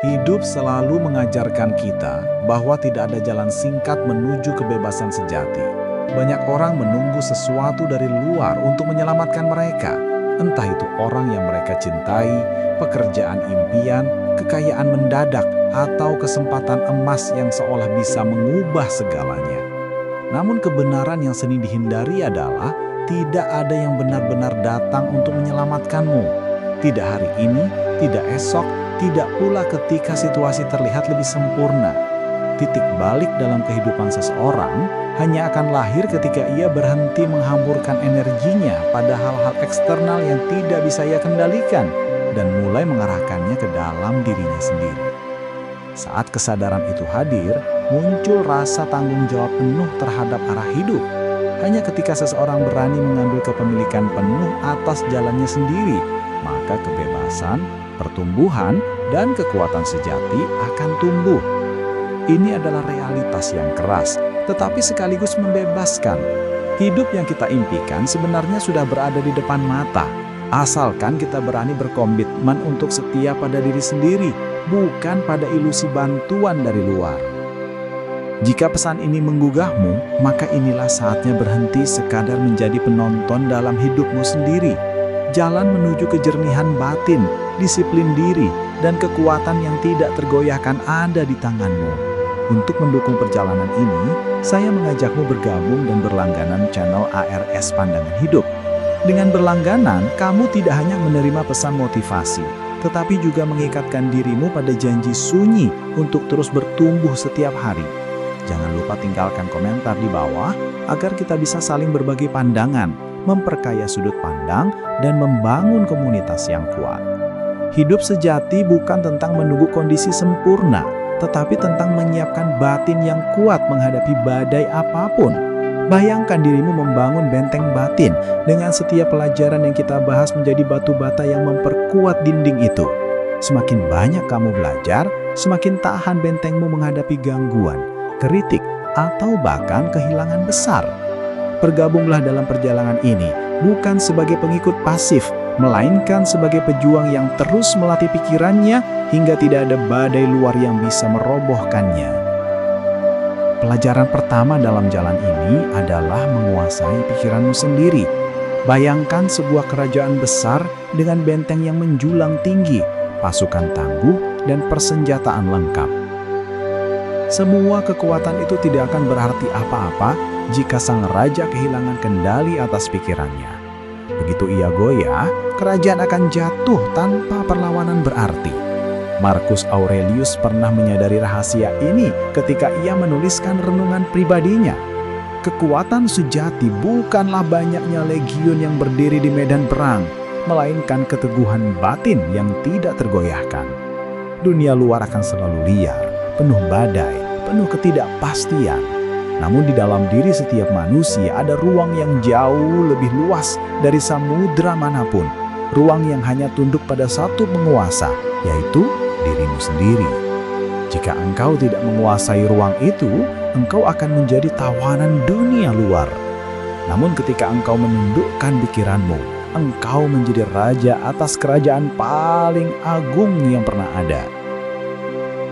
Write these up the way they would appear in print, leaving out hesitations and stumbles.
Hidup selalu mengajarkan kita bahwa tidak ada jalan singkat menuju kebebasan sejati. Banyak orang menunggu sesuatu dari luar untuk menyelamatkan mereka. Entah itu orang yang mereka cintai, pekerjaan impian, kekayaan mendadak, atau kesempatan emas yang seolah bisa mengubah segalanya. Namun kebenaran yang sering dihindari adalah tidak ada yang benar-benar datang untuk menyelamatkanmu. Tidak hari ini, tidak esok, tidak pula ketika situasi terlihat lebih sempurna. Titik balik dalam kehidupan seseorang hanya akan lahir ketika ia berhenti menghamburkan energinya pada hal-hal eksternal yang tidak bisa ia kendalikan dan mulai mengarahkannya ke dalam dirinya sendiri. Saat kesadaran itu hadir, muncul rasa tanggung jawab penuh terhadap arah hidup. Hanya ketika seseorang berani mengambil kepemilikan penuh atas jalannya sendiri, maka kebebasan, pertumbuhan, dan kekuatan sejati akan tumbuh. Ini adalah realitas yang keras, tetapi sekaligus membebaskan. Hidup yang kita impikan sebenarnya sudah berada di depan mata, asalkan kita berani berkomitmen untuk setia pada diri sendiri, bukan pada ilusi bantuan dari luar. Jika pesan ini menggugahmu, maka inilah saatnya berhenti sekadar menjadi penonton dalam hidupmu sendiri. Jalan menuju kejernihan batin, disiplin diri, dan kekuatan yang tidak tergoyahkan ada di tanganmu. Untuk mendukung perjalanan ini, saya mengajakmu bergabung dan berlangganan channel ARS Pandangan Hidup. Dengan berlangganan, kamu tidak hanya menerima pesan motivasi, tetapi juga mengikatkan dirimu pada janji sunyi untuk terus bertumbuh setiap hari. Jangan lupa tinggalkan komentar di bawah agar kita bisa saling berbagi pandangan, memperkaya sudut pandang, dan membangun komunitas yang kuat. Hidup sejati bukan tentang menunggu kondisi sempurna, tetapi tentang menyiapkan batin yang kuat menghadapi badai apapun. Bayangkan dirimu membangun benteng batin dengan setiap pelajaran yang kita bahas menjadi batu bata yang memperkuat dinding itu. Semakin banyak kamu belajar, semakin tahan bentengmu menghadapi gangguan, kritik, atau bahkan kehilangan besar. Bergabunglah dalam perjalanan ini bukan sebagai pengikut pasif, melainkan sebagai pejuang yang terus melatih pikirannya hingga tidak ada badai luar yang bisa merobohkannya. Pelajaran pertama dalam jalan ini adalah menguasai pikiranmu sendiri. Bayangkan sebuah kerajaan besar dengan benteng yang menjulang tinggi, pasukan tangguh, dan persenjataan lengkap. Semua kekuatan itu tidak akan berarti apa-apa jika sang raja kehilangan kendali atas pikirannya. Begitu ia goyah, kerajaan akan jatuh tanpa perlawanan berarti. Marcus Aurelius pernah menyadari rahasia ini ketika ia menuliskan renungan pribadinya. Kekuatan sejati bukanlah banyaknya legiun yang berdiri di medan perang, melainkan keteguhan batin yang tidak tergoyahkan. Dunia luar akan selalu liar, penuh badai, penuh ketidakpastian. Namun di dalam diri setiap manusia ada ruang yang jauh lebih luas dari samudera manapun. Ruang yang hanya tunduk pada satu penguasa, yaitu dirimu sendiri. Jika engkau tidak menguasai ruang itu, engkau akan menjadi tawanan dunia luar. Namun ketika engkau menundukkan pikiranmu, engkau menjadi raja atas kerajaan paling agung yang pernah ada.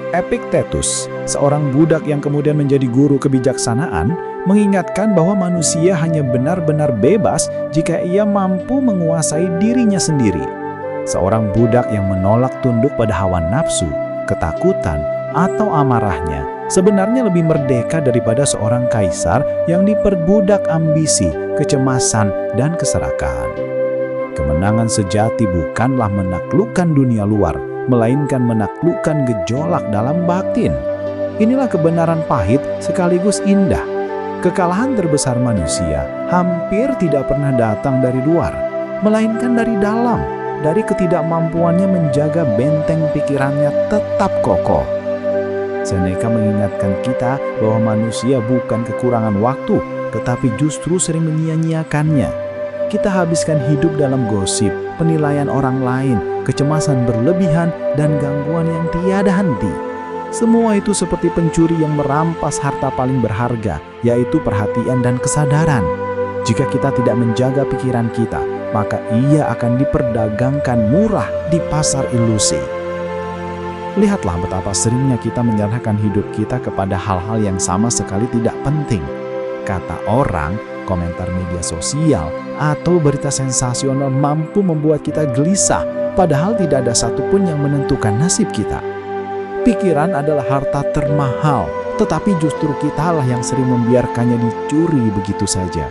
Epictetus, seorang budak yang kemudian menjadi guru kebijaksanaan, mengingatkan bahwa manusia hanya benar-benar bebas jika ia mampu menguasai dirinya sendiri. Seorang budak yang menolak tunduk pada hawa nafsu, ketakutan, atau amarahnya sebenarnya lebih merdeka daripada seorang kaisar yang diperbudak ambisi, kecemasan, dan keserakahan. Kemenangan sejati bukanlah menaklukkan dunia luar, melainkan menaklukkan gejolak dalam batin. Inilah kebenaran pahit sekaligus indah. Kekalahan terbesar manusia hampir tidak pernah datang dari luar, melainkan dari dalam, dari ketidakmampuannya menjaga benteng pikirannya tetap kokoh. Seneca mengingatkan kita bahwa manusia bukan kekurangan waktu, tetapi justru sering menyia-nyiakannya. Kita habiskan hidup dalam gosip, penilaian orang lain, kecemasan berlebihan, dan gangguan yang tiada henti. Semua itu seperti pencuri yang merampas harta paling berharga, yaitu perhatian dan kesadaran. Jika kita tidak menjaga pikiran kita, maka ia akan diperdagangkan murah di pasar ilusi. Lihatlah betapa seringnya kita menyerahkan hidup kita kepada hal-hal yang sama sekali tidak penting. Kata orang, komentar media sosial, atau berita sensasional mampu membuat kita gelisah, padahal tidak ada satupun yang menentukan nasib kita. Pikiran adalah harta termahal, tetapi justru kitalah yang sering membiarkannya dicuri begitu saja.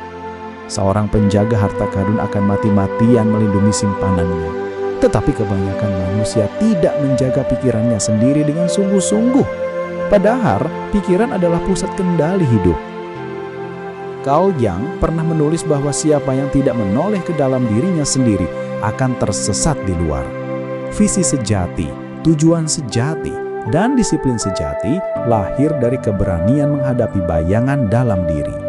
Seorang penjaga harta karun akan mati-matian melindungi simpanannya. Tetapi kebanyakan manusia tidak menjaga pikirannya sendiri dengan sungguh-sungguh. Padahal pikiran adalah pusat kendali hidup. Carl Jung pernah menulis bahwa siapa yang tidak menoleh ke dalam dirinya sendiri akan tersesat di luar. Visi sejati, tujuan sejati, dan disiplin sejati lahir dari keberanian menghadapi bayangan dalam diri.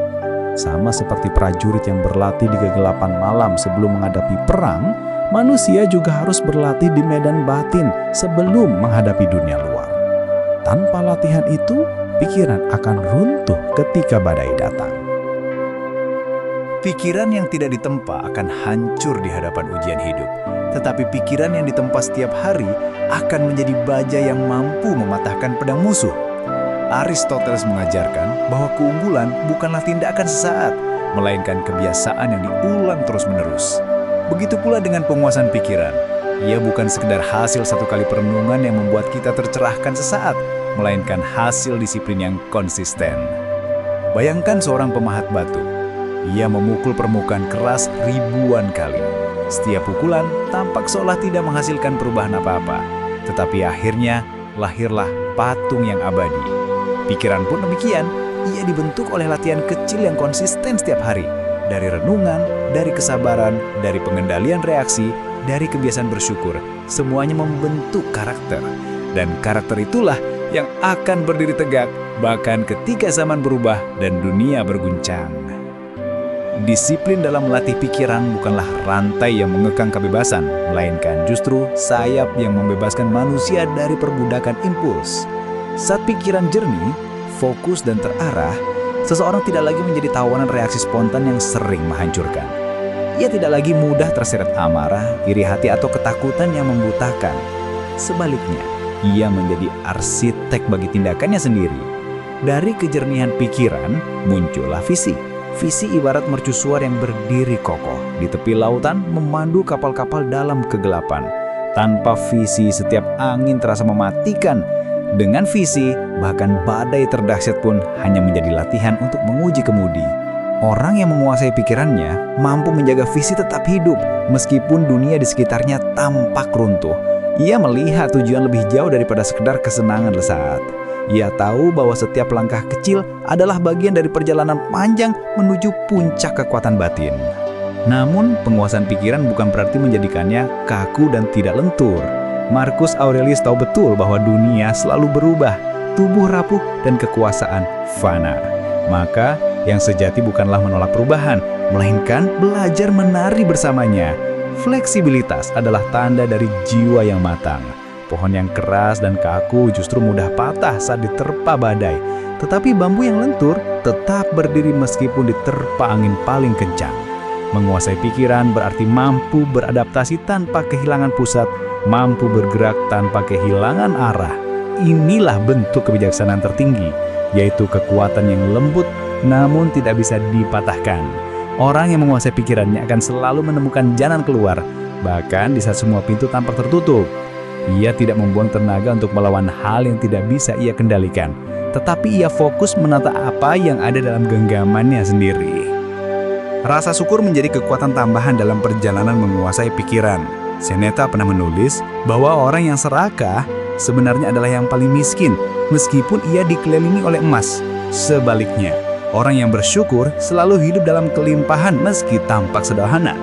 Sama seperti prajurit yang berlatih di kegelapan malam sebelum menghadapi perang, manusia juga harus berlatih di medan batin sebelum menghadapi dunia luar. Tanpa latihan itu, pikiran akan runtuh ketika badai datang. Pikiran yang tidak ditempa akan hancur di hadapan ujian hidup. Tetapi pikiran yang ditempa setiap hari akan menjadi baja yang mampu mematahkan pedang musuh. Aristoteles mengajarkan bahwa keunggulan bukanlah tindakan sesaat, melainkan kebiasaan yang diulang terus-menerus. Begitu pula dengan penguasaan pikiran. Ia bukan sekedar hasil satu kali perenungan yang membuat kita tercerahkan sesaat, melainkan hasil disiplin yang konsisten. Bayangkan seorang pemahat batu. Ia memukul permukaan keras ribuan kali. Setiap pukulan tampak seolah tidak menghasilkan perubahan apa-apa. Tetapi akhirnya lahirlah patung yang abadi. Pikiran pun demikian. Ia dibentuk oleh latihan kecil yang konsisten setiap hari. Dari renungan, dari kesabaran, dari pengendalian reaksi, dari kebiasaan bersyukur, semuanya membentuk karakter. Dan karakter itulah yang akan berdiri tegak, bahkan ketika zaman berubah dan dunia berguncang. Disiplin dalam melatih pikiran bukanlah rantai yang mengekang kebebasan, melainkan justru sayap yang membebaskan manusia dari perbudakan impuls. Saat pikiran jernih, fokus dan terarah, seseorang tidak lagi menjadi tawanan reaksi spontan yang sering menghancurkan. Ia tidak lagi mudah terseret amarah, iri hati, atau ketakutan yang membutakan. Sebaliknya, ia menjadi arsitek bagi tindakannya sendiri. Dari kejernihan pikiran, muncullah visi. Visi ibarat mercusuar yang berdiri kokoh di tepi lautan memandu kapal-kapal dalam kegelapan. Tanpa visi, setiap angin terasa mematikan. Dengan visi, bahkan badai terdahsyat pun hanya menjadi latihan untuk menguji kemudi. Orang yang menguasai pikirannya mampu menjaga visi tetap hidup meskipun dunia di sekitarnya tampak runtuh. Ia melihat tujuan lebih jauh daripada sekedar kesenangan sesaat. Ia tahu bahwa setiap langkah kecil adalah bagian dari perjalanan panjang menuju puncak kekuatan batin. Namun, penguasaan pikiran bukan berarti menjadikannya kaku dan tidak lentur. Marcus Aurelius tahu betul bahwa dunia selalu berubah, tubuh rapuh dan kekuasaan fana. Maka, yang sejati bukanlah menolak perubahan, melainkan belajar menari bersamanya. Fleksibilitas adalah tanda dari jiwa yang matang. Pohon yang keras dan kaku justru mudah patah saat diterpa badai. Tetapi bambu yang lentur tetap berdiri meskipun diterpa angin paling kencang. Menguasai pikiran berarti mampu beradaptasi tanpa kehilangan pusat, mampu bergerak tanpa kehilangan arah. Inilah bentuk kebijaksanaan tertinggi, yaitu kekuatan yang lembut namun tidak bisa dipatahkan. Orang yang menguasai pikirannya akan selalu menemukan jalan keluar, bahkan di saat semua pintu tampak tertutup. Ia tidak membuang tenaga untuk melawan hal yang tidak bisa ia kendalikan, tetapi ia fokus menata apa yang ada dalam genggamannya sendiri. Rasa syukur menjadi kekuatan tambahan dalam perjalanan menguasai pikiran. Seneca pernah menulis bahwa orang yang serakah sebenarnya adalah yang paling miskin, meskipun ia dikelilingi oleh emas. Sebaliknya, orang yang bersyukur selalu hidup dalam kelimpahan meski tampak sederhana.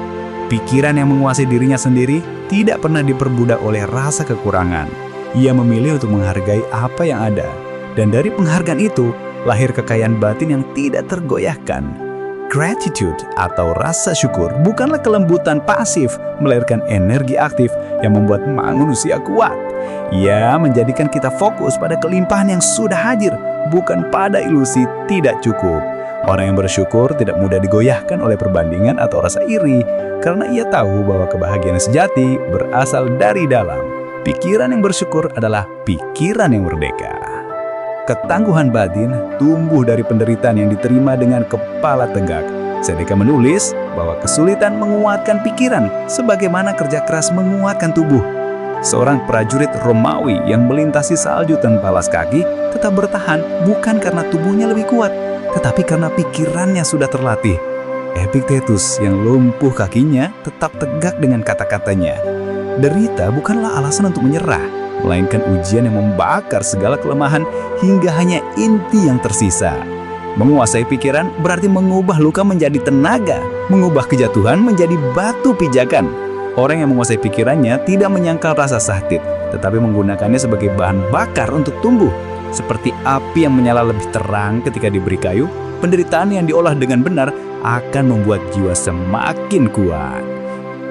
Pikiran yang menguasai dirinya sendiri tidak pernah diperbudak oleh rasa kekurangan. Ia memilih untuk menghargai apa yang ada. Dan dari penghargaan itu, lahir kekayaan batin yang tidak tergoyahkan. Gratitude atau rasa syukur bukanlah kelembutan pasif, melainkan energi aktif yang membuat manusia kuat. Ia menjadikan kita fokus pada kelimpahan yang sudah hadir, bukan pada ilusi tidak cukup. Orang yang bersyukur tidak mudah digoyahkan oleh perbandingan atau rasa iri, karena ia tahu bahwa kebahagiaan sejati berasal dari dalam. Pikiran yang bersyukur adalah pikiran yang merdeka. Ketangguhan batin tumbuh dari penderitaan yang diterima dengan kepala tegak. Seneca menulis bahwa kesulitan menguatkan pikiran sebagaimana kerja keras menguatkan tubuh. Seorang prajurit Romawi yang melintasi salju tanpa alas kaki tetap bertahan bukan karena tubuhnya lebih kuat, tetapi karena pikirannya sudah terlatih. Epictetus yang lumpuh kakinya tetap tegak dengan kata-katanya. Derita bukanlah alasan untuk menyerah, melainkan ujian yang membakar segala kelemahan hingga hanya inti yang tersisa. Menguasai pikiran berarti mengubah luka menjadi tenaga, mengubah kejatuhan menjadi batu pijakan. Orang yang menguasai pikirannya tidak menyangkal rasa sakit, tetapi menggunakannya sebagai bahan bakar untuk tumbuh. Seperti api yang menyala lebih terang ketika diberi kayu, penderitaan yang diolah dengan benar akan membuat jiwa semakin kuat.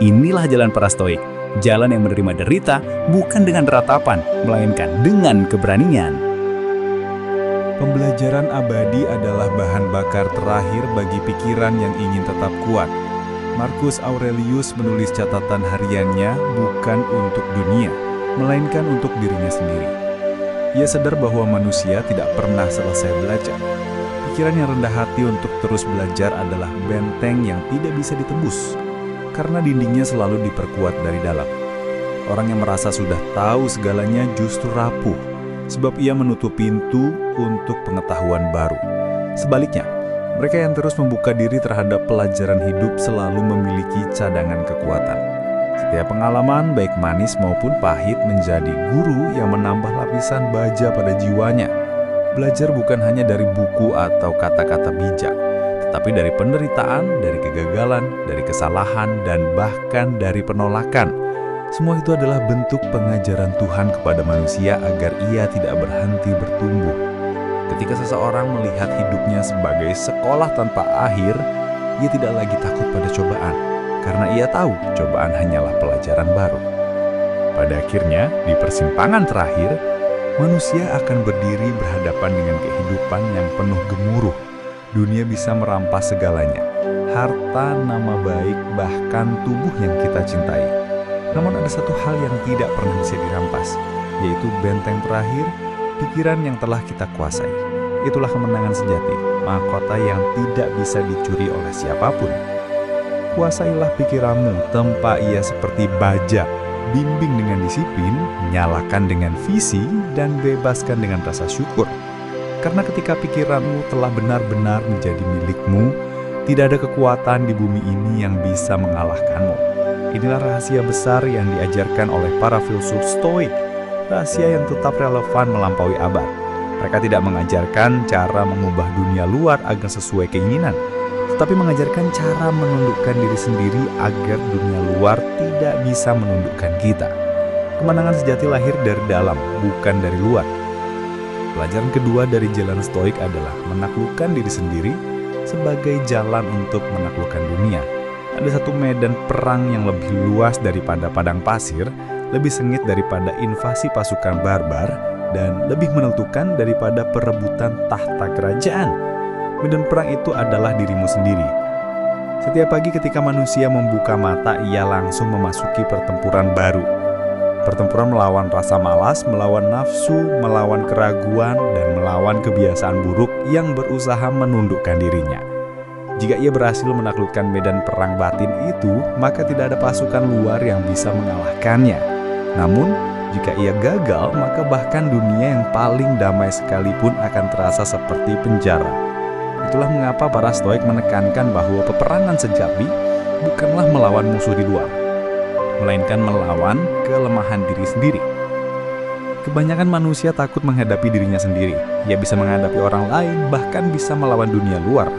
Inilah jalan para Stoik, jalan yang menerima derita bukan dengan ratapan, melainkan dengan keberanian. Pembelajaran abadi adalah bahan bakar terakhir bagi pikiran yang ingin tetap kuat. Marcus Aurelius menulis catatan hariannya bukan untuk dunia, melainkan untuk dirinya sendiri. Ia sadar bahwa manusia tidak pernah selesai belajar. Pikiran yang rendah hati untuk terus belajar adalah benteng yang tidak bisa ditembus, karena dindingnya selalu diperkuat dari dalam. Orang yang merasa sudah tahu segalanya justru rapuh, sebab ia menutup pintu untuk pengetahuan baru. Sebaliknya, mereka yang terus membuka diri terhadap pelajaran hidup selalu memiliki cadangan kekuatan. Setiap pengalaman, baik manis maupun pahit, menjadi guru yang menambah lapisan baja pada jiwanya. Belajar bukan hanya dari buku atau kata-kata bijak, tetapi dari penderitaan, dari kegagalan, dari kesalahan, dan bahkan dari penolakan. Semua itu adalah bentuk pengajaran Tuhan kepada manusia agar ia tidak berhenti bertumbuh. Ketika seseorang melihat hidupnya sebagai sekolah tanpa akhir, ia tidak lagi takut pada cobaan, karena ia tahu cobaan hanyalah pelajaran baru. Pada akhirnya, di persimpangan terakhir, manusia akan berdiri berhadapan dengan kehidupan yang penuh gemuruh. Dunia bisa merampas segalanya, harta, nama baik, bahkan tubuh yang kita cintai. Namun ada satu hal yang tidak pernah bisa dirampas, yaitu benteng terakhir, pikiran yang telah kita kuasai. Itulah kemenangan sejati, mahkota yang tidak bisa dicuri oleh siapapun. Kuasailah pikiranmu, tempa ia seperti baja, bimbing dengan disiplin, nyalakan dengan visi, dan bebaskan dengan rasa syukur. Karena ketika pikiranmu telah benar-benar menjadi milikmu, tidak ada kekuatan di bumi ini yang bisa mengalahkanmu. Inilah rahasia besar yang diajarkan oleh para filsuf Stoik, rahasia yang tetap relevan melampaui abad. Mereka tidak mengajarkan cara mengubah dunia luar agar sesuai keinginan, tetapi mengajarkan cara menundukkan diri sendiri agar dunia luar tidak bisa menundukkan kita. Kemenangan sejati lahir dari dalam, bukan dari luar. Pelajaran kedua dari jalan Stoik adalah menaklukkan diri sendiri sebagai jalan untuk menaklukkan dunia. Ada satu medan perang yang lebih luas daripada padang pasir, lebih sengit daripada invasi pasukan barbar, dan lebih menentukan daripada perebutan tahta kerajaan. Medan perang itu adalah dirimu sendiri. Setiap pagi ketika manusia membuka mata, ia langsung memasuki pertempuran baru. Pertempuran melawan rasa malas, melawan nafsu, melawan keraguan, dan melawan kebiasaan buruk yang berusaha menundukkan dirinya. Jika ia berhasil menaklukkan medan perang batin itu, maka tidak ada pasukan luar yang bisa mengalahkannya. Namun, jika ia gagal, maka bahkan dunia yang paling damai sekalipun akan terasa seperti penjara. Itulah mengapa para Stoik menekankan bahwa peperangan sejati bukanlah melawan musuh di luar, melainkan melawan kelemahan diri sendiri. Kebanyakan manusia takut menghadapi dirinya sendiri. Ia bisa menghadapi orang lain, bahkan bisa melawan dunia luar.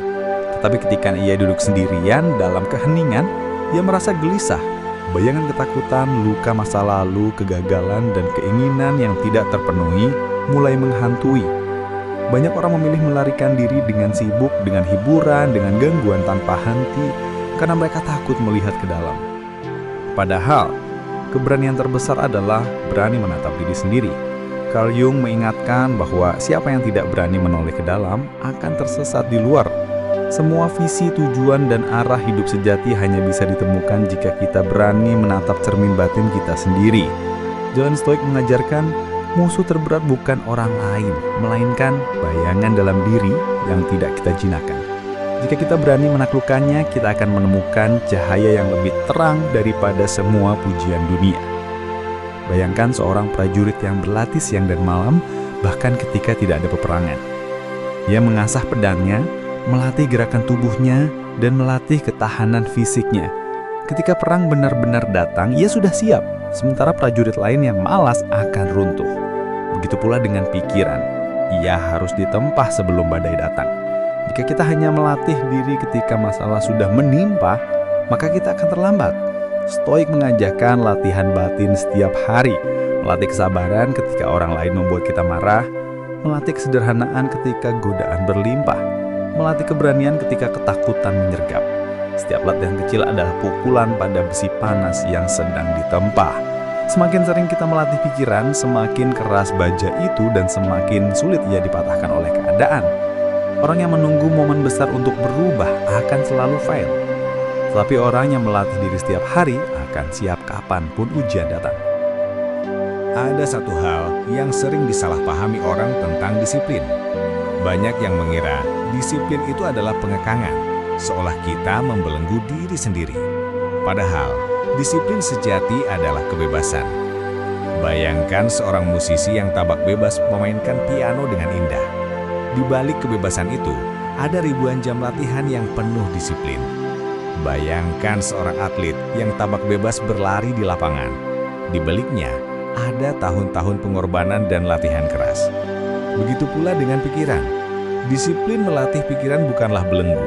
Tetapi ketika ia duduk sendirian dalam keheningan, ia merasa gelisah. Bayangan ketakutan, luka masa lalu, kegagalan, dan keinginan yang tidak terpenuhi mulai menghantui. Banyak orang memilih melarikan diri dengan sibuk, dengan hiburan, dengan gangguan tanpa henti, karena mereka takut melihat ke dalam. Padahal, keberanian terbesar adalah berani menatap diri sendiri. Carl Jung mengingatkan bahwa siapa yang tidak berani menoleh ke dalam akan tersesat di luar. Semua visi, tujuan, dan arah hidup sejati hanya bisa ditemukan jika kita berani menatap cermin batin kita sendiri. Jalan stoik mengajarkan musuh terberat bukan orang lain, melainkan bayangan dalam diri yang tidak kita jinakkan. Jika kita berani menaklukkannya, kita akan menemukan cahaya yang lebih terang daripada semua pujian dunia. Bayangkan seorang prajurit yang berlatih siang dan malam, bahkan ketika tidak ada peperangan. Ia mengasah pedangnya, melatih gerakan tubuhnya, dan melatih ketahanan fisiknya. Ketika perang benar-benar datang, ia sudah siap, sementara prajurit lain yang malas akan runtuh. Begitu pula dengan pikiran, ia harus ditempah sebelum badai datang. Jika kita hanya melatih diri ketika masalah sudah menimpa, maka kita akan terlambat. Stoik mengajarkan latihan batin setiap hari, melatih kesabaran ketika orang lain membuat kita marah, melatih kesederhanaan ketika godaan berlimpah, melatih keberanian ketika ketakutan menyergap. Setiap latihan kecil adalah pukulan pada besi panas yang sedang ditempah. Semakin sering kita melatih pikiran, semakin keras baja itu dan semakin sulit ia dipatahkan oleh keadaan. Orang yang menunggu momen besar untuk berubah akan selalu fail. Tetapi orang yang melatih diri setiap hari akan siap kapanpun ujian datang. Ada satu hal yang sering disalahpahami orang tentang disiplin. Banyak yang mengira disiplin itu adalah pengekangan, seolah kita membelenggu diri sendiri. Padahal, disiplin sejati adalah kebebasan. Bayangkan seorang musisi yang tampak bebas memainkan piano dengan indah. Di balik kebebasan itu, ada ribuan jam latihan yang penuh disiplin. Bayangkan seorang atlet yang tampak bebas berlari di lapangan. Di baliknya, ada tahun-tahun pengorbanan dan latihan keras. Begitu pula dengan pikiran. Disiplin melatih pikiran bukanlah belenggu,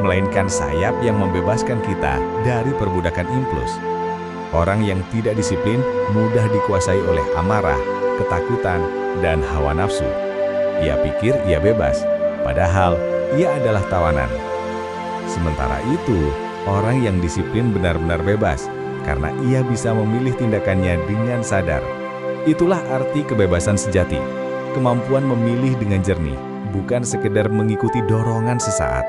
melainkan sayap yang membebaskan kita dari perbudakan impuls. Orang yang tidak disiplin mudah dikuasai oleh amarah, ketakutan, dan hawa nafsu. Ia pikir ia bebas, padahal ia adalah tawanan. Sementara itu, orang yang disiplin benar-benar bebas, karena ia bisa memilih tindakannya dengan sadar. Itulah arti kebebasan sejati, kemampuan memilih dengan jernih, bukan sekedar mengikuti dorongan sesaat.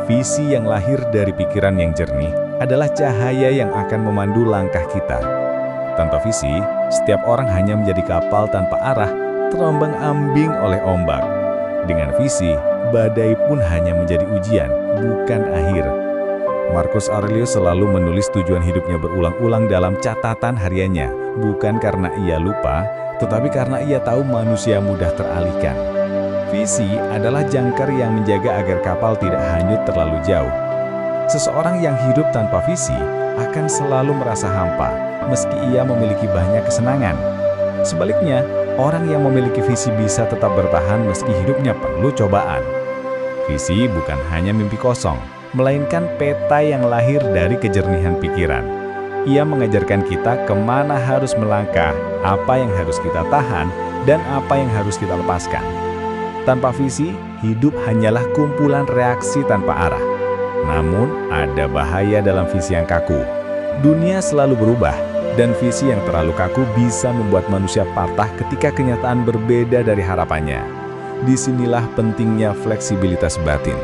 Visi yang lahir dari pikiran yang jernih adalah cahaya yang akan memandu langkah kita. Tanpa visi, setiap orang hanya menjadi kapal tanpa arah, terombang-ambing oleh ombak. Dengan visi, badai pun hanya menjadi ujian, bukan akhir. Marcus Aurelius selalu menulis tujuan hidupnya berulang-ulang dalam catatan hariannya, bukan karena ia lupa, tetapi karena ia tahu manusia mudah teralihkan. Visi adalah jangkar yang menjaga agar kapal tidak hanyut terlalu jauh. Seseorang yang hidup tanpa visi akan selalu merasa hampa, meski ia memiliki banyak kesenangan. Sebaliknya, orang yang memiliki visi bisa tetap bertahan meski hidupnya penuh cobaan. Visi bukan hanya mimpi kosong, melainkan peta yang lahir dari kejernihan pikiran. Ia mengajarkan kita kemana harus melangkah, apa yang harus kita tahan, dan apa yang harus kita lepaskan. Tanpa visi, hidup hanyalah kumpulan reaksi tanpa arah. Namun, ada bahaya dalam visi yang kaku. Dunia selalu berubah, dan visi yang terlalu kaku bisa membuat manusia patah ketika kenyataan berbeda dari harapannya. Disinilah pentingnya fleksibilitas batin.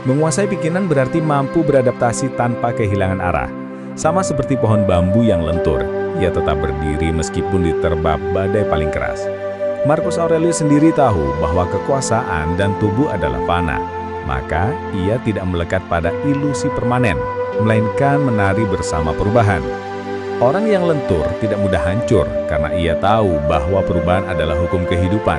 Menguasai pikiran berarti mampu beradaptasi tanpa kehilangan arah. Sama seperti pohon bambu yang lentur, ia tetap berdiri meskipun diterpa badai paling keras. Marcus Aurelius sendiri tahu bahwa kekuasaan dan tubuh adalah fana, maka ia tidak melekat pada ilusi permanen, melainkan menari bersama perubahan. Orang yang lentur tidak mudah hancur karena ia tahu bahwa perubahan adalah hukum kehidupan.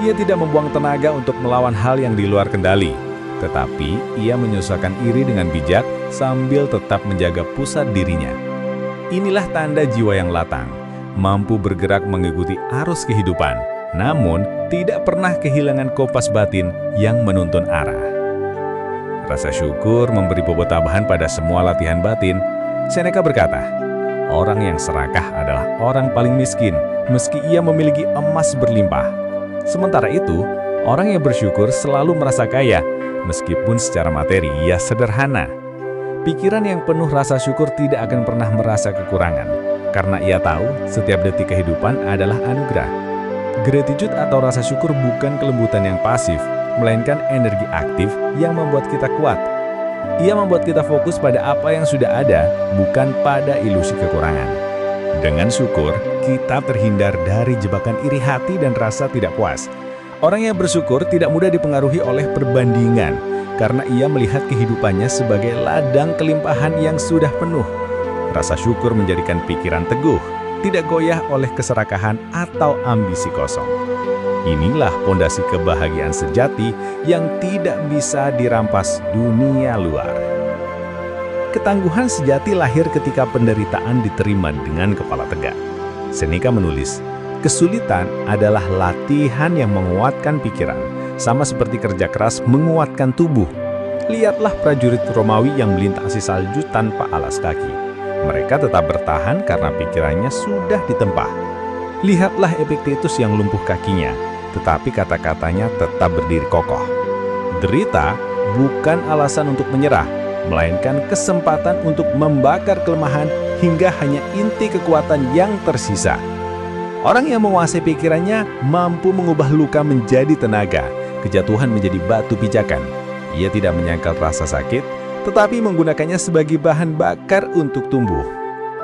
Ia tidak membuang tenaga untuk melawan hal yang di luar kendali, tetapi ia menyesuaikan iri dengan bijak sambil tetap menjaga pusat dirinya. Inilah tanda jiwa yang latang, mampu bergerak mengikuti arus kehidupan, namun tidak pernah kehilangan kompas batin yang menuntun arah. Rasa syukur memberi bobot tambahan pada semua latihan batin. Seneca berkata, orang yang serakah adalah orang paling miskin, meski ia memiliki emas berlimpah. Sementara itu, orang yang bersyukur selalu merasa kaya, meskipun secara materi ia sederhana. Pikiran yang penuh rasa syukur tidak akan pernah merasa kekurangan, karena ia tahu setiap detik kehidupan adalah anugerah. Gratitude atau rasa syukur bukan kelembutan yang pasif, melainkan energi aktif yang membuat kita kuat. Ia membuat kita fokus pada apa yang sudah ada, bukan pada ilusi kekurangan. Dengan syukur, kita terhindar dari jebakan iri hati dan rasa tidak puas. Orang yang bersyukur tidak mudah dipengaruhi oleh perbandingan, karena ia melihat kehidupannya sebagai ladang kelimpahan yang sudah penuh. Rasa syukur menjadikan pikiran teguh, tidak goyah oleh keserakahan atau ambisi kosong. Inilah pondasi kebahagiaan sejati yang tidak bisa dirampas dunia luar. Ketangguhan sejati lahir ketika penderitaan diterima dengan kepala tegak. Seneca menulis, kesulitan adalah latihan yang menguatkan pikiran, sama seperti kerja keras menguatkan tubuh. Lihatlah prajurit Romawi yang melintasi salju tanpa alas kaki. Mereka tetap bertahan karena pikirannya sudah ditempa. Lihatlah Epictetus yang lumpuh kakinya, tetapi kata-katanya tetap berdiri kokoh. Derita bukan alasan untuk menyerah, melainkan kesempatan untuk membakar kelemahan hingga hanya inti kekuatan yang tersisa. Orang yang menguasai pikirannya mampu mengubah luka menjadi tenaga, kejatuhan menjadi batu pijakan. Ia tidak menyangkal rasa sakit, tetapi menggunakannya sebagai bahan bakar untuk tumbuh.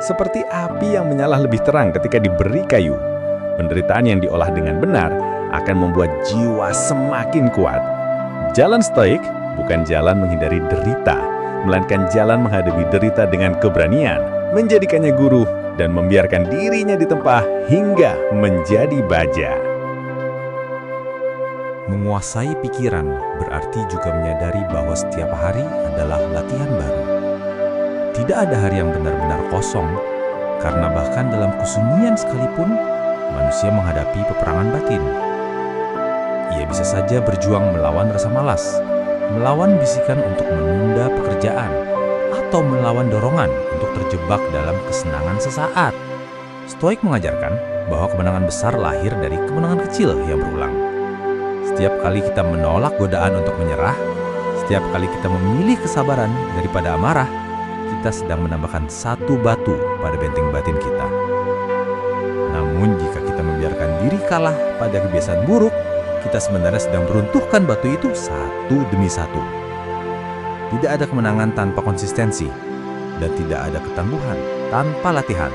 Seperti api yang menyala lebih terang ketika diberi kayu. Penderitaan yang diolah dengan benar akan membuat jiwa semakin kuat. Jalan stoik bukan jalan menghindari derita, melainkan jalan menghadapi derita dengan keberanian, menjadikannya guru, dan membiarkan dirinya ditempa hingga menjadi baja. Menguasai pikiran berarti juga menyadari bahwa setiap hari adalah latihan baru. Tidak ada hari yang benar-benar kosong, karena bahkan dalam kesunyian sekalipun, manusia menghadapi peperangan batin. Ia bisa saja berjuang melawan rasa malas, melawan bisikan untuk menunda pekerjaan, atau melawan dorongan untuk terjebak dalam kesenangan sesaat. Stoik mengajarkan bahwa kemenangan besar lahir dari kemenangan kecil yang berulang. Setiap kali kita menolak godaan untuk menyerah, setiap kali kita memilih kesabaran daripada amarah, kita sedang menambahkan satu batu pada benteng batin kita. Namun jika kita membiarkan diri kalah pada kebiasaan buruk, kita sebenarnya sedang meruntuhkan batu itu satu demi satu. Tidak ada kemenangan tanpa konsistensi, dan tidak ada ketangguhan tanpa latihan.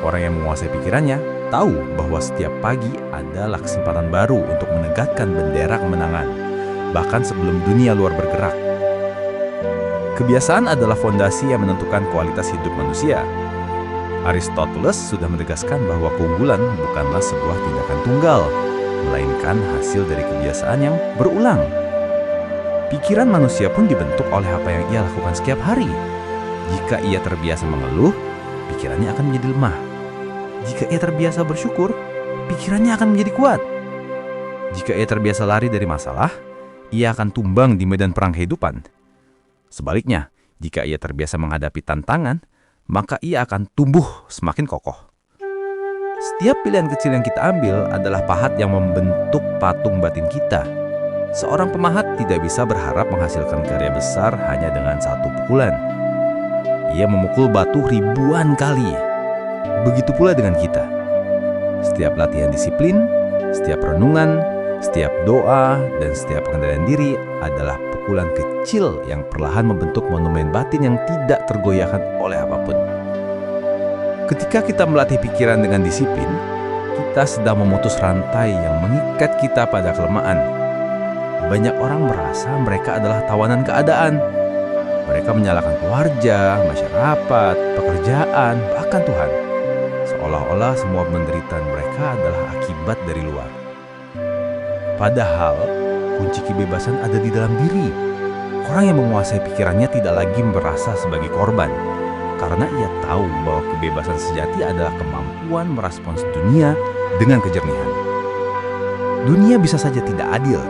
Orang yang menguasai pikirannya tahu bahwa setiap pagi adalah kesempatan baru untuk menegakkan bendera kemenangan, bahkan sebelum dunia luar bergerak. Kebiasaan adalah fondasi yang menentukan kualitas hidup manusia. Aristoteles sudah menegaskan bahwa keunggulan bukanlah sebuah tindakan tunggal, melainkan hasil dari kebiasaan yang berulang. Pikiran manusia pun dibentuk oleh apa yang ia lakukan setiap hari. Jika ia terbiasa mengeluh, pikirannya akan menjadi lemah. Jika ia terbiasa bersyukur, pikirannya akan menjadi kuat. Jika ia terbiasa lari dari masalah, ia akan tumbang di medan perang kehidupan. Sebaliknya, jika ia terbiasa menghadapi tantangan, maka ia akan tumbuh semakin kokoh. Setiap pilihan kecil yang kita ambil adalah pahat yang membentuk patung batin kita. Seorang pemahat tidak bisa berharap menghasilkan karya besar hanya dengan satu pukulan. Ia memukul batu ribuan kali. Begitu pula dengan kita. Setiap latihan disiplin, setiap renungan, setiap doa, dan setiap pengendalian diri adalah pukulan kecil yang perlahan membentuk monumen batin yang tidak tergoyahkan oleh apapun. Ketika kita melatih pikiran dengan disiplin, kita sedang memutus rantai yang mengikat kita pada kelemahan. Banyak orang merasa mereka adalah tawanan keadaan. Mereka menyalahkan keluarga, masyarakat, pekerjaan, bahkan Tuhan. Seolah-olah semua penderitaan mereka adalah akibat dari luar. Padahal, kunci kebebasan ada di dalam diri. Orang yang menguasai pikirannya tidak lagi merasa sebagai korban, karena ia tahu bahwa kebebasan sejati adalah kemampuan merespons dunia dengan kejernihan. Dunia bisa saja tidak adil,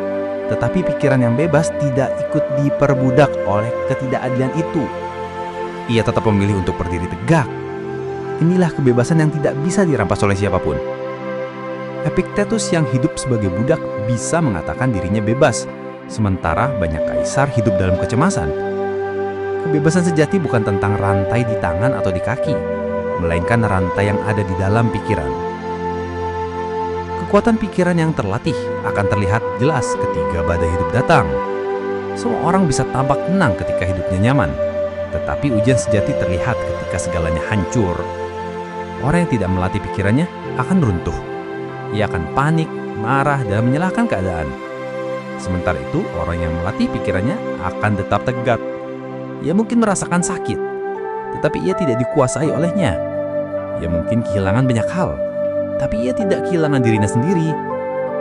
tetapi pikiran yang bebas tidak ikut diperbudak oleh ketidakadilan itu. Ia tetap memilih untuk berdiri tegak. Inilah kebebasan yang tidak bisa dirampas oleh siapapun. Epictetus yang hidup sebagai budak bisa mengatakan dirinya bebas, sementara banyak kaisar hidup dalam kecemasan. Kebebasan sejati bukan tentang rantai di tangan atau di kaki, melainkan rantai yang ada di dalam pikiran. Kekuatan pikiran yang terlatih akan terlihat jelas ketika badai hidup datang. Semua orang bisa tampak tenang ketika hidupnya nyaman, tetapi ujian sejati terlihat ketika segalanya hancur. Orang yang tidak melatih pikirannya akan runtuh. Ia akan panik, marah, dan menyalahkan keadaan. Sementara itu, orang yang melatih pikirannya akan tetap tegak. Ia mungkin merasakan sakit, tetapi ia tidak dikuasai olehnya. Ia mungkin kehilangan banyak hal, tapi ia tidak kehilangan dirinya sendiri.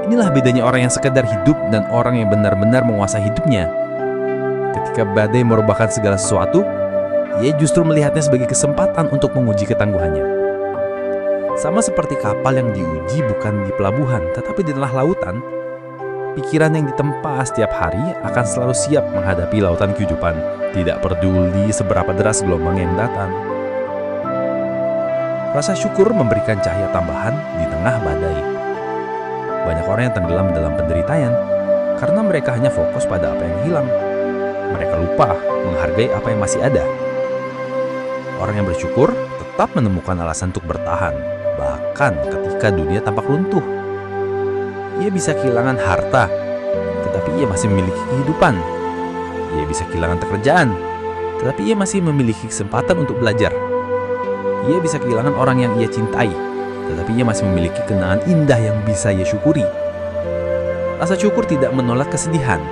Inilah bedanya orang yang sekedar hidup dan orang yang benar-benar menguasai hidupnya. Ketika badai merubahkan segala sesuatu, ia justru melihatnya sebagai kesempatan untuk menguji ketangguhannya. Sama seperti kapal yang diuji bukan di pelabuhan, tetapi di tengah lautan, pikiran yang ditempa setiap hari akan selalu siap menghadapi lautan kehidupan, tidak peduli seberapa deras gelombang yang datang. Rasa syukur memberikan cahaya tambahan di tengah badai. Banyak orang yang tenggelam dalam penderitaan karena mereka hanya fokus pada apa yang hilang. Mereka lupa menghargai apa yang masih ada. Orang yang bersyukur tetap menemukan alasan untuk bertahan, bahkan ketika dunia tampak runtuh. Ia bisa kehilangan harta, tetapi ia masih memiliki kehidupan. Ia bisa kehilangan pekerjaan, tetapi ia masih memiliki kesempatan untuk belajar. Ia bisa kehilangan orang yang ia cintai, tetapi ia masih memiliki kenangan indah yang bisa ia syukuri. Rasa syukur tidak menolak kesedihan,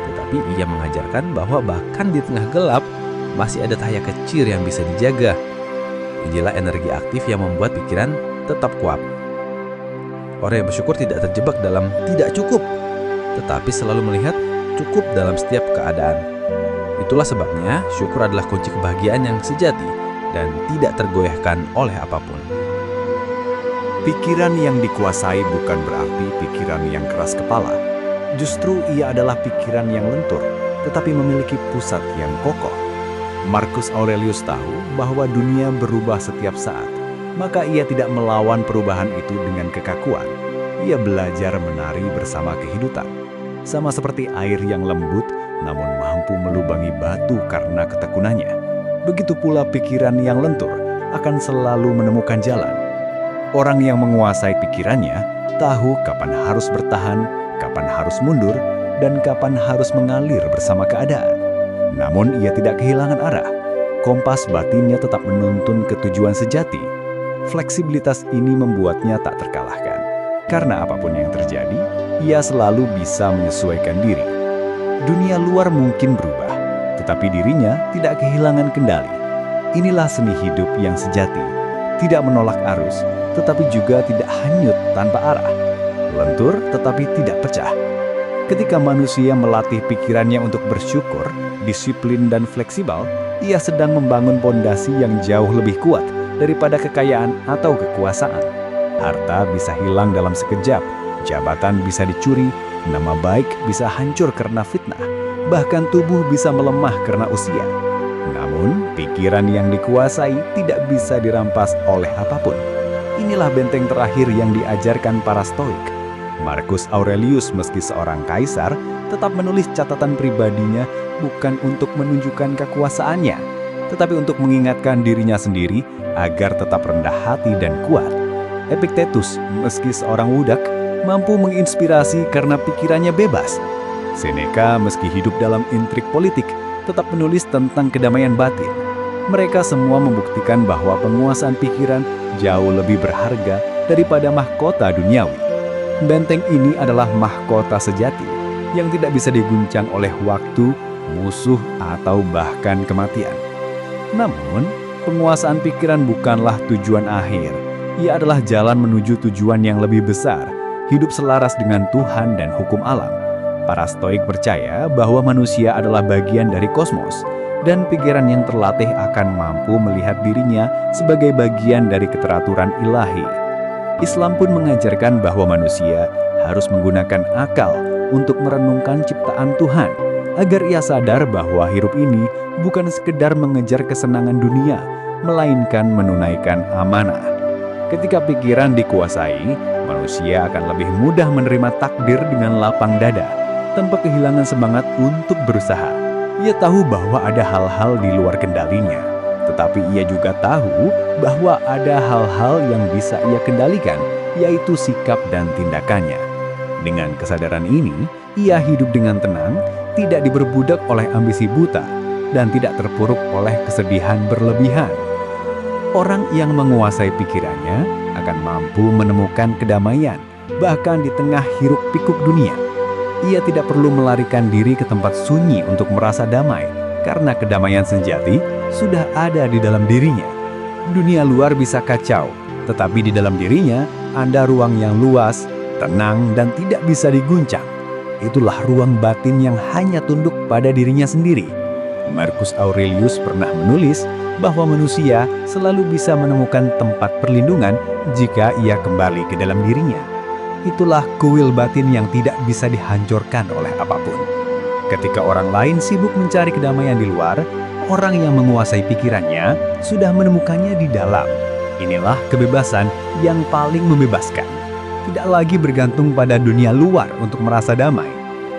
tetapi ia mengajarkan bahwa bahkan di tengah gelap, masih ada cahaya kecil yang bisa dijaga. Inilah energi aktif yang membuat pikiran tetap kuat. Orang yang bersyukur tidak terjebak dalam tidak cukup, tetapi selalu melihat cukup dalam setiap keadaan. Itulah sebabnya syukur adalah kunci kebahagiaan yang sejati dan tidak tergoyahkan oleh apapun. Pikiran yang dikuasai bukan berarti pikiran yang keras kepala. Justru ia adalah pikiran yang lentur, tetapi memiliki pusat yang kokoh. Marcus Aurelius tahu bahwa dunia berubah setiap saat, maka ia tidak melawan perubahan itu dengan kekakuan. Ia belajar menari bersama kehidupan. Sama seperti air yang lembut, namun mampu melubangi batu karena ketekunannya. Begitu pula pikiran yang lentur akan selalu menemukan jalan. Orang yang menguasai pikirannya tahu kapan harus bertahan, kapan harus mundur, dan kapan harus mengalir bersama keadaan. Namun ia tidak kehilangan arah. Kompas batinnya tetap menuntun ke tujuan sejati. Fleksibilitas ini membuatnya tak terkalahkan. Karena apapun yang terjadi, ia selalu bisa menyesuaikan diri. Dunia luar mungkin berubah, tetapi dirinya tidak kehilangan kendali. Inilah seni hidup yang sejati. Tidak menolak arus, tetapi juga tidak hanyut tanpa arah. Lentur tetapi tidak pecah. Ketika manusia melatih pikirannya untuk bersyukur, disiplin dan fleksibel, ia sedang membangun pondasi yang jauh lebih kuat daripada kekayaan atau kekuasaan. Harta bisa hilang dalam sekejap, jabatan bisa dicuri, nama baik bisa hancur karena fitnah, bahkan tubuh bisa melemah karena usia. Namun, pikiran yang dikuasai tidak bisa dirampas oleh apapun. Inilah benteng terakhir yang diajarkan para Stoik. Marcus Aurelius, meski seorang kaisar, tetap menulis catatan pribadinya bukan untuk menunjukkan kekuasaannya, tetapi untuk mengingatkan dirinya sendiri agar tetap rendah hati dan kuat. Epictetus, meski seorang budak, mampu menginspirasi karena pikirannya bebas. Seneca, meski hidup dalam intrik politik, tetap menulis tentang kedamaian batin. Mereka semua membuktikan bahwa penguasaan pikiran jauh lebih berharga daripada mahkota duniawi. Benteng ini adalah mahkota sejati yang tidak bisa diguncang oleh waktu, musuh, atau bahkan kematian. Namun, penguasaan pikiran bukanlah tujuan akhir. Ia adalah jalan menuju tujuan yang lebih besar, hidup selaras dengan Tuhan dan hukum alam. Para Stoik percaya bahwa manusia adalah bagian dari kosmos, dan pikiran yang terlatih akan mampu melihat dirinya sebagai bagian dari keteraturan ilahi. Islam pun mengajarkan bahwa manusia harus menggunakan akal untuk merenungkan ciptaan Tuhan, agar ia sadar bahwa hidup ini bukan sekedar mengejar kesenangan dunia, melainkan menunaikan amanah. Ketika pikiran dikuasai, manusia akan lebih mudah menerima takdir dengan lapang dada, tanpa kehilangan semangat untuk berusaha. Ia tahu bahwa ada hal-hal di luar kendalinya, tetapi ia juga tahu bahwa ada hal-hal yang bisa ia kendalikan, yaitu sikap dan tindakannya. Dengan kesadaran ini, ia hidup dengan tenang, tidak diperbudak oleh ambisi buta, dan tidak terpuruk oleh kesedihan berlebihan. Orang yang menguasai pikirannya akan mampu menemukan kedamaian, bahkan di tengah hiruk-pikuk dunia. Ia tidak perlu melarikan diri ke tempat sunyi untuk merasa damai, karena kedamaian sejati sudah ada di dalam dirinya. Dunia luar bisa kacau, tetapi di dalam dirinya ada ruang yang luas, tenang, dan tidak bisa diguncang. Itulah ruang batin yang hanya tunduk pada dirinya sendiri. Marcus Aurelius pernah menulis bahwa manusia selalu bisa menemukan tempat perlindungan jika ia kembali ke dalam dirinya. Itulah kuil batin yang tidak bisa dihancurkan oleh apapun. Ketika orang lain sibuk mencari kedamaian di luar, orang yang menguasai pikirannya sudah menemukannya di dalam. Inilah kebebasan yang paling membebaskan. Tidak lagi bergantung pada dunia luar untuk merasa damai.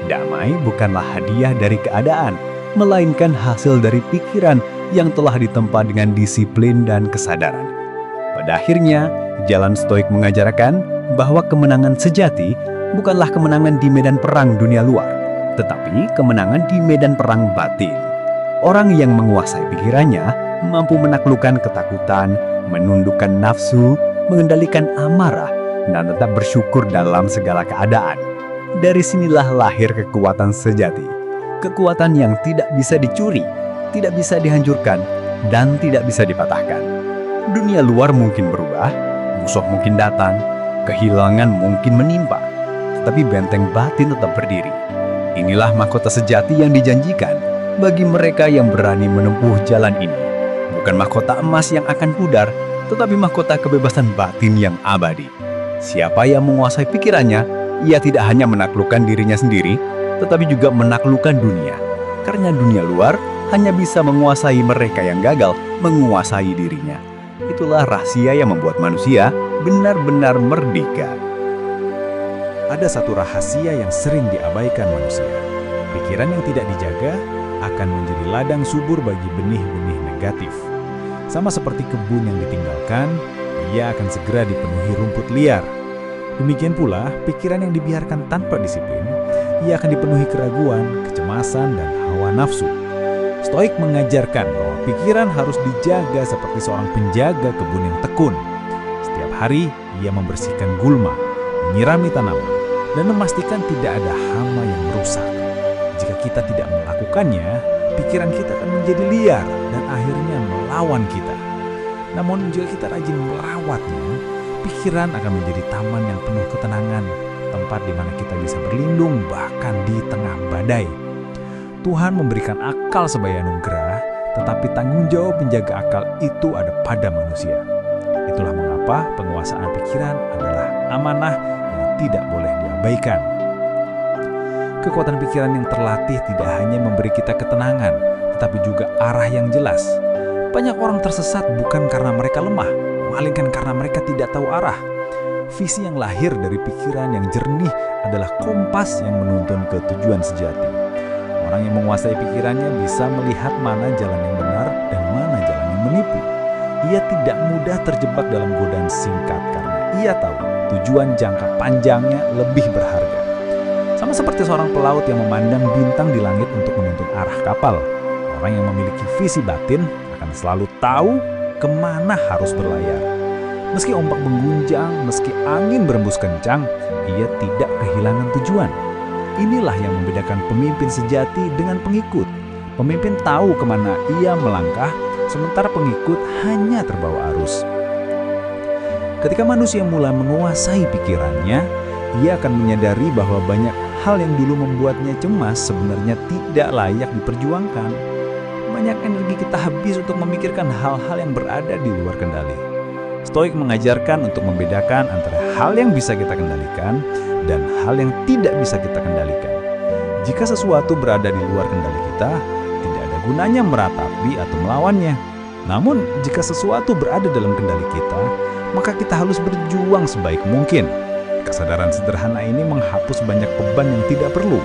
Damai bukanlah hadiah dari keadaan, melainkan hasil dari pikiran yang telah ditempa dengan disiplin dan kesadaran. Pada akhirnya, jalan stoik mengajarkan bahwa kemenangan sejati bukanlah kemenangan di medan perang dunia luar, tetapi kemenangan di medan perang batin. Orang yang menguasai pikirannya mampu menaklukkan ketakutan, menundukkan nafsu, mengendalikan amarah, dan tetap bersyukur dalam segala keadaan. Dari sinilah lahir kekuatan sejati. Kekuatan yang tidak bisa dicuri, tidak bisa dihancurkan, dan tidak bisa dipatahkan. Dunia luar mungkin berubah, musuh mungkin datang, kehilangan mungkin menimpa, tetapi benteng batin tetap berdiri. Inilah mahkota sejati yang dijanjikan bagi mereka yang berani menempuh jalan ini. Bukan mahkota emas yang akan pudar, tetapi mahkota kebebasan batin yang abadi. Siapa yang menguasai pikirannya, ia tidak hanya menaklukkan dirinya sendiri, tetapi juga menaklukkan dunia. Karena dunia luar hanya bisa menguasai mereka yang gagal menguasai dirinya. Itulah rahasia yang membuat manusia benar-benar merdeka. Ada satu rahasia yang sering diabaikan manusia. Pikiran yang tidak dijaga akan menjadi ladang subur bagi benih-benih negatif. Sama seperti kebun yang ditinggalkan, ia akan segera dipenuhi rumput liar. Demikian pula, pikiran yang dibiarkan tanpa disiplin, ia akan dipenuhi keraguan, kecemasan, dan hawa nafsu. Stoik mengajarkan bahwa pikiran harus dijaga seperti seorang penjaga kebun yang tekun. Setiap hari, ia membersihkan gulma, menyirami tanaman, dan memastikan tidak ada hama yang merusak. Jika kita tidak melakukannya, pikiran kita akan menjadi liar dan akhirnya melawan kita. Namun jika kita rajin merawatnya, pikiran akan menjadi taman yang penuh ketenangan, tempat di mana kita bisa berlindung bahkan di tengah badai. Tuhan memberikan akal sebagai anugerah, tetapi tanggung jawab menjaga akal itu ada pada manusia. Itulah mengapa penguasaan pikiran adalah amanah yang tidak boleh diabaikan. Kekuatan pikiran yang terlatih tidak hanya memberi kita ketenangan, tetapi juga arah yang jelas. Banyak orang tersesat bukan karena mereka lemah, melainkan karena mereka tidak tahu arah. Visi yang lahir dari pikiran yang jernih adalah kompas yang menuntun ke tujuan sejati. Orang yang menguasai pikirannya bisa melihat mana jalan yang benar dan mana jalan yang menipu. Ia tidak mudah terjebak dalam godaan singkat karena ia tahu tujuan jangka panjangnya lebih berharga. Sama seperti seorang pelaut yang memandang bintang di langit untuk menuntun arah kapal. Orang yang memiliki visi batin akan selalu tahu kemana harus berlayar. Meski ombak mengguncang, meski angin berembus kencang, ia tidak kehilangan tujuan. Inilah yang membedakan pemimpin sejati dengan pengikut. Pemimpin tahu kemana ia melangkah, sementara pengikut hanya terbawa arus. Ketika manusia mulai menguasai pikirannya, ia akan menyadari bahwa banyak hal yang dulu membuatnya cemas sebenarnya tidak layak diperjuangkan. Banyak energi kita habis untuk memikirkan hal-hal yang berada di luar kendali. Stoik mengajarkan untuk membedakan antara hal yang bisa kita kendalikan dan hal yang tidak bisa kita kendalikan. Jika sesuatu berada di luar kendali kita, tidak ada gunanya meratapi atau melawannya. Namun, jika sesuatu berada dalam kendali kita, maka kita harus berjuang sebaik mungkin. Kesadaran sederhana ini menghapus banyak beban yang tidak perlu.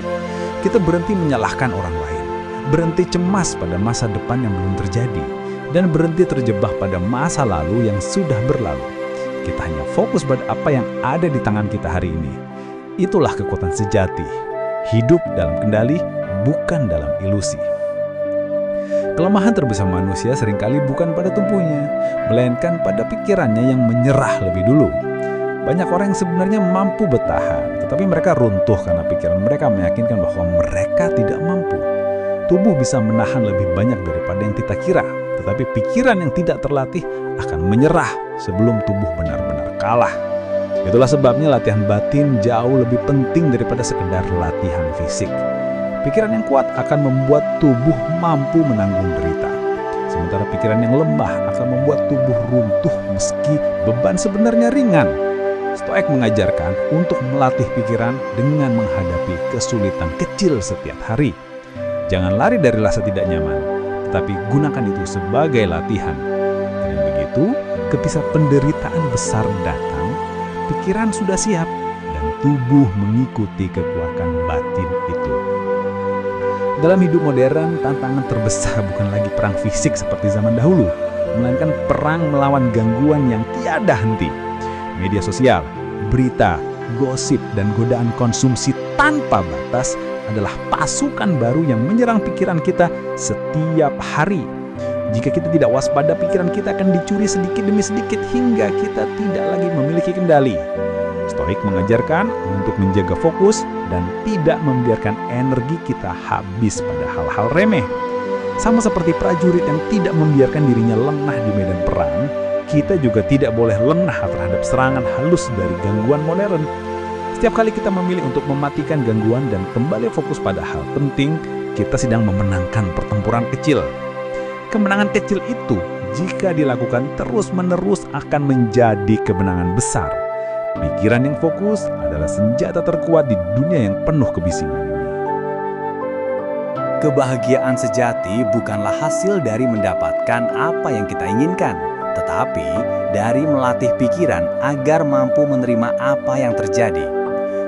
Kita berhenti menyalahkan orang lain, berhenti cemas pada masa depan yang belum terjadi, dan berhenti terjebak pada masa lalu yang sudah berlalu. Kita hanya fokus pada apa yang ada di tangan kita hari ini. Itulah kekuatan sejati. Hidup dalam kendali, bukan dalam ilusi. Kelemahan terbesar manusia seringkali bukan pada tubuhnya, melainkan pada pikirannya yang menyerah lebih dulu. Banyak orang yang sebenarnya mampu bertahan, tetapi mereka runtuh karena pikiran mereka meyakinkan bahwa mereka tidak mampu. Tubuh bisa menahan lebih banyak daripada yang kita kira, tetapi pikiran yang tidak terlatih akan menyerah sebelum tubuh benar-benar kalah. Itulah sebabnya latihan batin jauh lebih penting daripada sekedar latihan fisik. Pikiran yang kuat akan membuat tubuh mampu menanggung derita. Sementara pikiran yang lemah akan membuat tubuh runtuh meski beban sebenarnya ringan. Stoik mengajarkan untuk melatih pikiran dengan menghadapi kesulitan kecil setiap hari. Jangan lari dari rasa tidak nyaman, tetapi gunakan itu sebagai latihan. Dengan begitu, ketika penderitaan besar datang, pikiran sudah siap dan tubuh mengikuti kekuatan batin itu. Dalam hidup modern, tantangan terbesar bukan lagi perang fisik seperti zaman dahulu, melainkan perang melawan gangguan yang tiada henti. Media sosial, berita, gosip, dan godaan konsumsi tanpa batas adalah pasukan baru yang menyerang pikiran kita setiap hari. Jika kita tidak waspada, pikiran kita akan dicuri sedikit demi sedikit hingga kita tidak lagi memiliki kendali. Stoik mengajarkan untuk menjaga fokus dan tidak membiarkan energi kita habis pada hal-hal remeh. Sama seperti prajurit yang tidak membiarkan dirinya lengah di medan perang, kita juga tidak boleh lengah terhadap serangan halus dari gangguan modern. Setiap kali kita memilih untuk mematikan gangguan dan kembali fokus pada hal penting, kita sedang memenangkan pertempuran kecil. Kemenangan kecil itu, jika dilakukan terus-menerus, akan menjadi kemenangan besar. Pikiran yang fokus adalah senjata terkuat di dunia yang penuh kebisingan ini. Kebahagiaan sejati bukanlah hasil dari mendapatkan apa yang kita inginkan, tetapi dari melatih pikiran agar mampu menerima apa yang terjadi.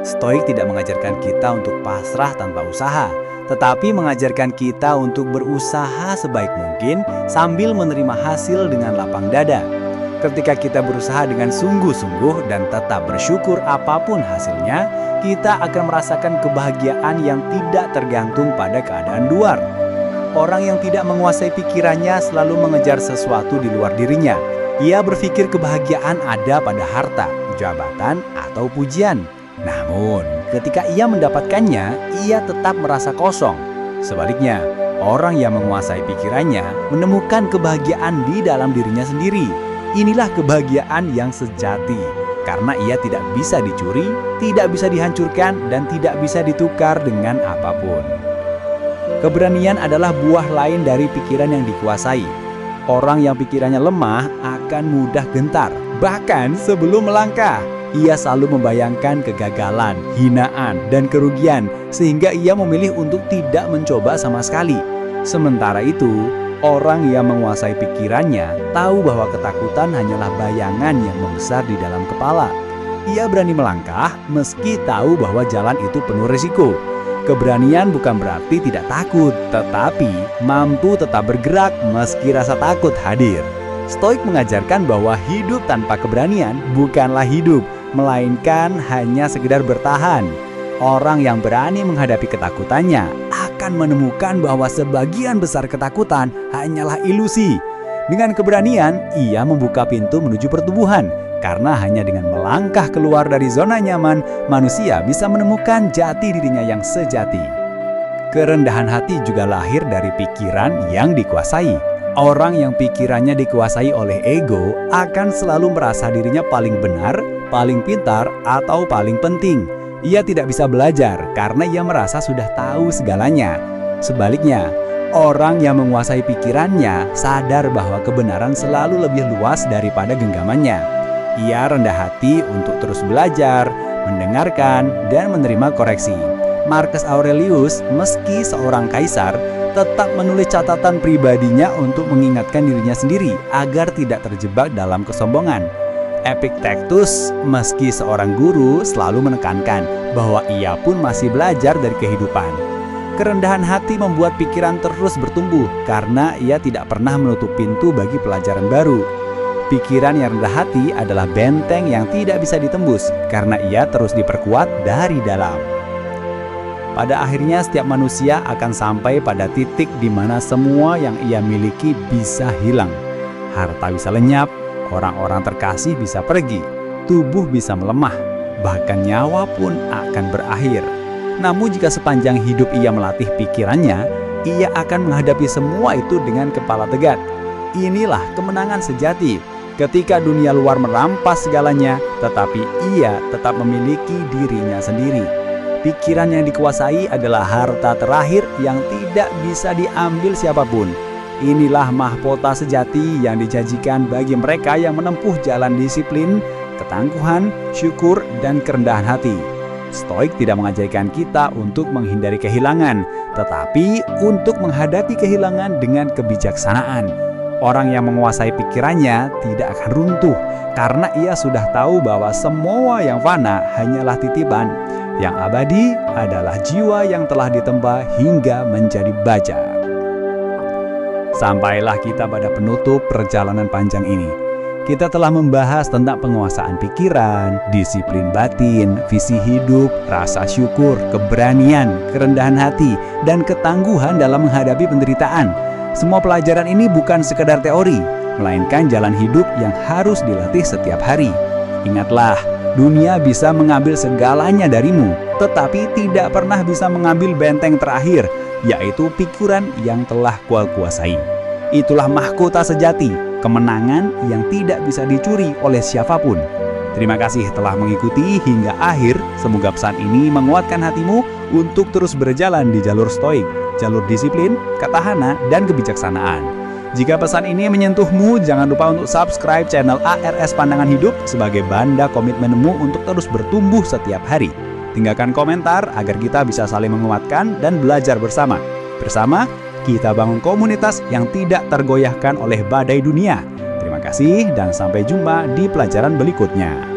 Stoik tidak mengajarkan kita untuk pasrah tanpa usaha, tetapi mengajarkan kita untuk berusaha sebaik mungkin sambil menerima hasil dengan lapang dada. Ketika kita berusaha dengan sungguh-sungguh dan tetap bersyukur apapun hasilnya, kita akan merasakan kebahagiaan yang tidak tergantung pada keadaan luar. Orang yang tidak menguasai pikirannya selalu mengejar sesuatu di luar dirinya. Ia berpikir kebahagiaan ada pada harta, jabatan, atau pujian. Namun, ketika ia mendapatkannya, ia tetap merasa kosong. Sebaliknya, orang yang menguasai pikirannya menemukan kebahagiaan di dalam dirinya sendiri. Inilah kebahagiaan yang sejati, karena ia tidak bisa dicuri, tidak bisa dihancurkan, dan tidak bisa ditukar dengan apapun. Keberanian adalah buah lain dari pikiran yang dikuasai. Orang yang pikirannya lemah akan mudah gentar, bahkan sebelum melangkah. Ia selalu membayangkan kegagalan, hinaan, dan kerugian, sehingga ia memilih untuk tidak mencoba sama sekali. Sementara itu, orang yang menguasai pikirannya tahu bahwa ketakutan hanyalah bayangan yang membesar di dalam kepala. Ia berani melangkah meski tahu bahwa jalan itu penuh risiko. Keberanian bukan berarti tidak takut, tetapi mampu tetap bergerak meski rasa takut hadir. Stoik mengajarkan bahwa hidup tanpa keberanian bukanlah hidup, melainkan hanya sekedar bertahan. Orang yang berani menghadapi ketakutannya akan menemukan bahwa sebagian besar ketakutan hanyalah ilusi. Dengan keberanian, ia membuka pintu menuju pertumbuhan. Karena hanya dengan melangkah keluar dari zona nyaman, manusia bisa menemukan jati dirinya yang sejati. Kerendahan hati juga lahir dari pikiran yang dikuasai. Orang yang pikirannya dikuasai oleh ego akan selalu merasa dirinya paling benar, paling pintar, atau paling penting. Ia tidak bisa belajar karena ia merasa sudah tahu segalanya. Sebaliknya, orang yang menguasai pikirannya sadar bahwa kebenaran selalu lebih luas daripada genggamannya. Ia rendah hati untuk terus belajar, mendengarkan, dan menerima koreksi. Marcus Aurelius, meski seorang kaisar, tetap menulis catatan pribadinya untuk mengingatkan dirinya sendiri agar tidak terjebak dalam kesombongan. Epictetus, meski seorang guru, selalu menekankan bahwa ia pun masih belajar dari kehidupan. Kerendahan hati membuat pikiran terus bertumbuh karena ia tidak pernah menutup pintu bagi pelajaran baru. Pikiran yang rendah hati adalah benteng yang tidak bisa ditembus karena ia terus diperkuat dari dalam. Pada akhirnya setiap manusia akan sampai pada titik di mana semua yang ia miliki bisa hilang. Harta bisa lenyap, orang-orang terkasih bisa pergi, tubuh bisa melemah, bahkan nyawa pun akan berakhir. Namun jika sepanjang hidup ia melatih pikirannya, ia akan menghadapi semua itu dengan kepala tegak. Inilah kemenangan sejati. Ketika dunia luar merampas segalanya, tetapi ia tetap memiliki dirinya sendiri. Pikiran yang dikuasai adalah harta terakhir yang tidak bisa diambil siapapun. Inilah mahkota sejati yang dijanjikan bagi mereka yang menempuh jalan disiplin, ketangguhan, syukur, dan kerendahan hati. Stoik tidak mengajarkan kita untuk menghindari kehilangan, tetapi untuk menghadapi kehilangan dengan kebijaksanaan. Orang yang menguasai pikirannya tidak akan runtuh karena ia sudah tahu bahwa semua yang fana hanyalah titipan. Yang abadi adalah jiwa yang telah ditempa hingga menjadi baja. Sampailah kita pada penutup perjalanan panjang ini. Kita telah membahas tentang penguasaan pikiran, disiplin batin, visi hidup, rasa syukur, keberanian, kerendahan hati, dan ketangguhan dalam menghadapi penderitaan. Semua pelajaran ini bukan sekedar teori, melainkan jalan hidup yang harus dilatih setiap hari. Ingatlah, dunia bisa mengambil segalanya darimu, tetapi tidak pernah bisa mengambil benteng terakhir, yaitu pikiran yang telah kau kuasai. Itulah mahkota sejati, kemenangan yang tidak bisa dicuri oleh siapapun. Terima kasih telah mengikuti hingga akhir. Semoga pesan ini menguatkan hatimu untuk terus berjalan di jalur stoik, jalur disiplin, ketahanan, dan kebijaksanaan. Jika pesan ini menyentuhmu, jangan lupa untuk subscribe channel ARS Pandangan Hidup sebagai banda komitmenmu untuk terus bertumbuh setiap hari. Tinggalkan komentar agar kita bisa saling menguatkan dan belajar bersama. Bersama, kita bangun komunitas yang tidak tergoyahkan oleh badai dunia. Terima kasih dan sampai jumpa di pelajaran berikutnya.